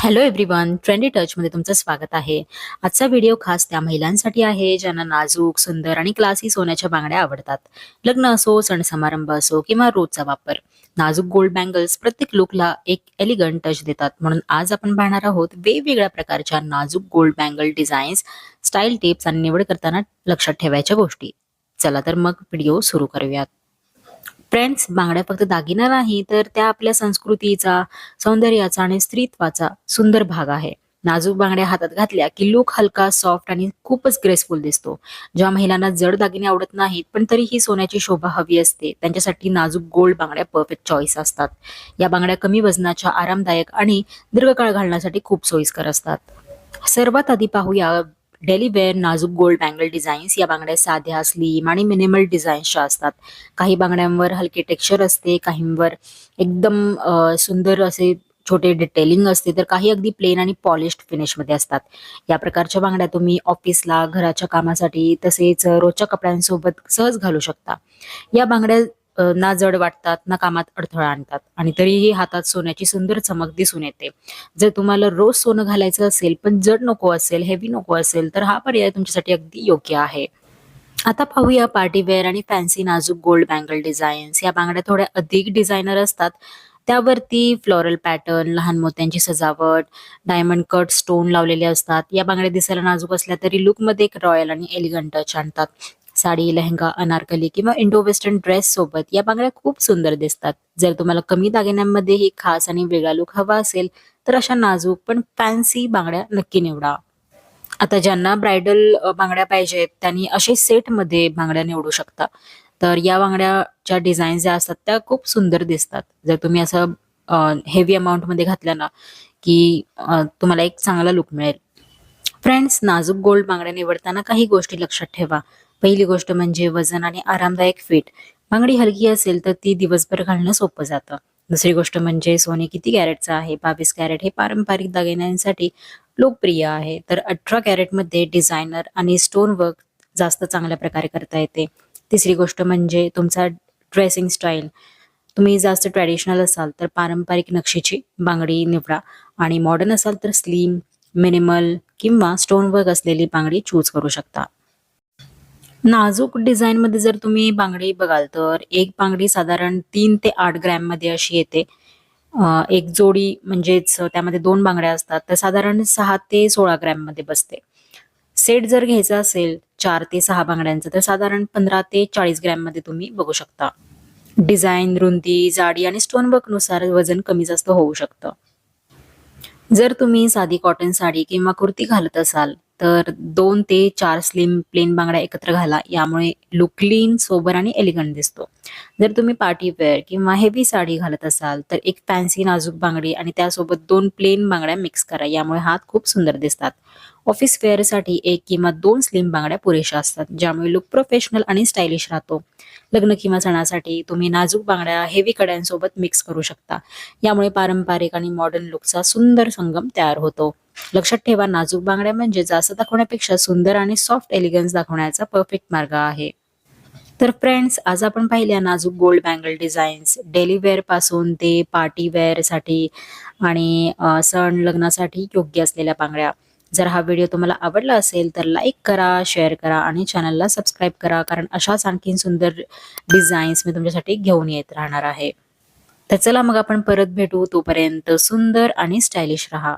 Hello everyone, trendy टचमध्ये तुमचं स्वागत आहे. आजचा व्हिडिओ खास त्या महिलांसाठी आहे ज्यांना नाजूक, सुंदर आणि क्लासी सोन्याच्या बांगड्या आवडतात. लग्न असो, सण समारंभ असो किंवा रोजचा वापर, नाजूक गोल्ड बँगल्स प्रत्येक लुकला एक एलिगंट टच देतात. म्हणून आज आपण पाहणार आहोत वेगवेगळ्या प्रकारच्या नाजूक gold bangle designs, style tips आणि निवड करताना लक्षात ठेवायच्या गोष्टी. चला तर मग व्हिडिओ सुरू करूयात. फ्रेंड्स, बांगड्या फक्त दागिना नाही तर त्या आपल्या संस्कृतीचा, सौंदर्याचा आणि स्त्रीत्वाचा सुंदर भाग आहे. नाजूक बांगड्या हातात घातल्या की लुक हलका, सॉफ्ट आणि खूपच ग्रेसफुल दिसतो. ज्या महिलांना जड दागिने आवडत नाहीत पण तरीही सोन्याची शोभा हवी असते, त्यांच्यासाठी नाजूक गोल्ड बांगड्या परफेक्ट चॉईस असतात. या बांगड्या कमी वजनाच्या, आरामदायक आणि दीर्घकाळ घालण्यासाठी खूप सोयीस्कर असतात. सर्वात आधी पाहूया डेली वेअर नाजूक गोल्ड बँगल डिझाईन्स. या बांगड्या साध्या, स्लिम आणि मिनिमल डिझाईन्सच्या असतात. काही बांगड्यांवर हलके टेक्स्चर असते, काहींवर एकदम सुंदर असे छोटे डिटेलिंग असते, तर काही अगदी प्लेन आणि पॉलिश्ड फिनिशमध्ये असतात. या प्रकारच्या बांगड्या तुम्ही ऑफिसला, घराच्या कामासाठी तसेच रोजच्या कपड्यांसोबत सहज घालू शकता. या बांगड्या ना जड वाटतात ना कामात अडथळा आणतात आणि तरीही हातात सोन्याची सुंदर चमक दिसून येते. जर तुम्हाला रोज सोनं घालायचं असेल पण जड नको असेल, हेवी नको असेल, तर हा पर्याय तुमच्यासाठी अगदी योग्य आहे. आता पाहूया पार्टी वेअर आणि फॅन्सी नाजूक गोल्ड बँगल डिझाईन्स. या बांगड्या थोड्या अधिक डिझायनर असतात. त्यावरती फ्लोरल पॅटर्न, लहान मोत्यांची सजावट, डायमंड कट स्टोन लावलेले असतात. या बांगड्या दिसायला नाजूक असल्या तरी लुकमध्ये एक रॉयल आणि एलिगंट टच आणतात. साडी, लेहंगा, अनारकली किंवा इंडो वेस्टर्न ड्रेस सोबत या बांगड्या खूप सुंदर दिसतात. जर तुम्हाला कमी दागिन्यांमध्येही खास आणि वेगळा लुक हवा असेल, तर अशा नाजूक पण फॅन्सी बांगड्या नक्की निवडा. आता ज्यांना ब्राइडल बांगड्या पाहिजेत, त्यांनी असे सेटमध्ये बांगड्या निवडू शकता. तर या बांगड्याच्या डिझाईन्स ज्या असतात त्या खूप सुंदर दिसतात. जर तुम्ही असं हेवी अमाउंटमध्ये घातल्या ना, की तुम्हाला एक चांगला लुक मिळेल. फ्रेंड्स, नाजूक गोल्ड बांगड्या निवडताना काही गोष्टी लक्षात ठेवा. पहिली गोष्ट म्हणजे वजन आणि आरामदायक फिट. बांगडी हलकी असेल तर ती दिवसभर घालणं सोपं जातं. दुसरी गोष्ट म्हणजे सोने किती कॅरेटचं आहे. 22 कॅरेट हे पारंपरिक दागिन्यांसाठी लोकप्रिय आहे. तर 18 कॅरेटमध्ये डिझायनर आणि स्टोन वर्क जास्त चांगल्या प्रकारे करता येते. तिसरी गोष्ट म्हणजे तुमचा ड्रेसिंग स्टाईल. तुम्ही जास्त ट्रेडिशनल असाल तर पारंपरिक नक्षीची बांगडी निवडा आणि मॉडर्न असाल तर स्लिम, मिनिमल किंवा स्टोन वर्क असलेली बांगडी चूज करू शकता. नाजूक डिझाईनमध्ये जर तुम्ही बांगडी बघाल तर एक बांगडी साधारण 3 ते 8 ग्रॅममध्ये अशी येते. एक जोडी म्हणजेच त्यामध्ये 2 बांगड्या असतात, तर साधारण 6 ते 16 ग्रॅममध्ये बसते. सेट जर घ्यायचा असेल 4 ते 6 बांगड्यांचा, तर साधारण 15 ते 40 ग्रॅममध्ये तुम्ही बघू शकता. डिझाइन, रुंदी, जाडी आणि स्टोनवर्कनुसार वजन कमी जास्त होऊ शकतं. जर तुम्ही साधी कॉटन साडी किंवा कुर्ती घालत असाल, तर 2 ते 4 स्लिम प्लेन बांगड्या एकत्र घाला. यामुळे लुक क्लीन, सोबर आणि एलिगंट दिसतो. जर तुम्ही पार्टी वेअर किंवा हेवी साडी घालत असाल, तर एक फॅन्सी नाजूक बांगडी आणि त्यासोबत 2 प्लेन बांगड्या मिक्स करा. यामुळे हात खूप सुंदर दिसतात. ऑफिस वेअरसाठी 1 किंवा 2 स्लिम बांगड्या पुरेशा असतात, ज्यामुळे लुक प्रोफेशनल आणि स्टायलिश राहतो. लग्न किंवा सणासाठी तुम्ही नाजूक बांगड्या हेवी कड्यांसोबत मिक्स करू शकता. यामुळे पारंपरिक आणि मॉडर्न लुकचा सुंदर संगम तयार होतो. लक्षात ठेवा, नाजूक बांगड्या म्हणजे जास्त दाखवण्यापेक्षा सुंदर आणि सॉफ्ट एलिगन्स दाखवण्याचा परफेक्ट मार्ग आहे. तर फ्रेंड्स, आज आपण पाहिल्या नाजूक gold bangle designs, daily wear पासून ते पार्टी वेअरसाठी आणि सण लग्नासाठी योग्य असलेल्या बांगड्या. जर हा व्हिडिओ तुम्हाला आवडला असेल तर लाईक करा, शेअर करा आणि चॅनलला सबस्क्राईब करा, कारण अशाच आणखीन सुंदर डिझाईन्स मी तुमच्यासाठी घेऊन येत राहणार आहे. तर चला मग आपण परत भेटू. तोपर्यंत सुंदर आणि स्टायलिश राहा.